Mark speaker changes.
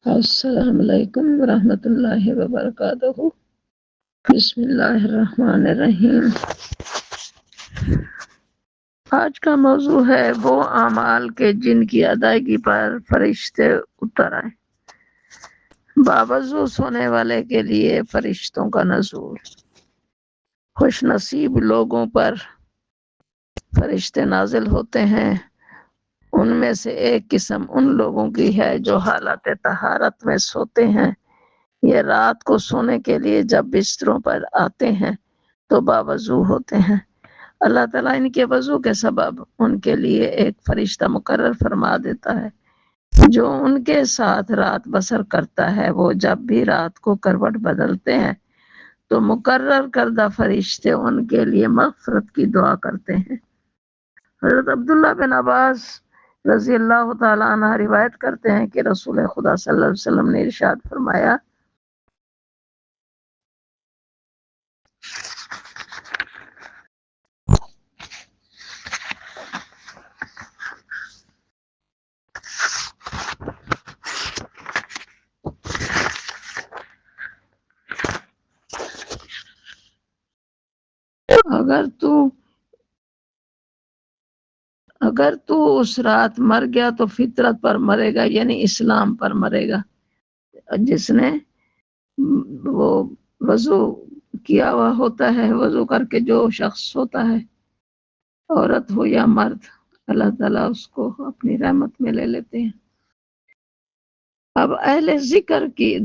Speaker 1: السلام علیکم ورحمۃ اللہ وبرکاتہ۔ بسم اللہ الرحمن الرحیم۔ آج کا موضوع ہے وہ اعمال کے جن کی ادائیگی پر فرشتے اتر آئے۔ باوضو سونے والے کے لیے فرشتوں کا نزول۔ خوش نصیب لوگوں پر فرشتے نازل ہوتے ہیں۔ ان میں سے ایک قسم ان لوگوں کی ہے جو حالت طہارت میں سوتے ہیں۔ یہ رات کو سونے کے لیے جب بستروں پر آتے ہیں تو باوضو ہوتے ہیں۔ اللہ تعالیٰ ان کے وضو کے سبب ان کے لیے ایک فرشتہ مقرر فرما دیتا ہے جو ان کے ساتھ رات بسر کرتا ہے۔ وہ جب بھی رات کو کروٹ بدلتے ہیں تو مقرر کردہ فرشتے ان کے لیے مغفرت کی دعا کرتے ہیں۔ حضرت عبداللہ بن عباس رضی اللہ تعالیٰ عنہ روایت کرتے ہیں کہ رسول خدا صلی اللہ علیہ وسلم نے ارشاد فرمایا، اگر تو اس رات مر گیا تو فطرت پر مرے گا، یعنی اسلام پر مرے گا۔ جس نے وہ وضو کیا ہوا ہوتا ہے، وضو کر کے جو شخص ہوتا ہے، عورت ہو یا مرد، اللہ تعالیٰ اس کو اپنی رحمت میں لے لیتے ہیں۔ اب اہل ذکر کی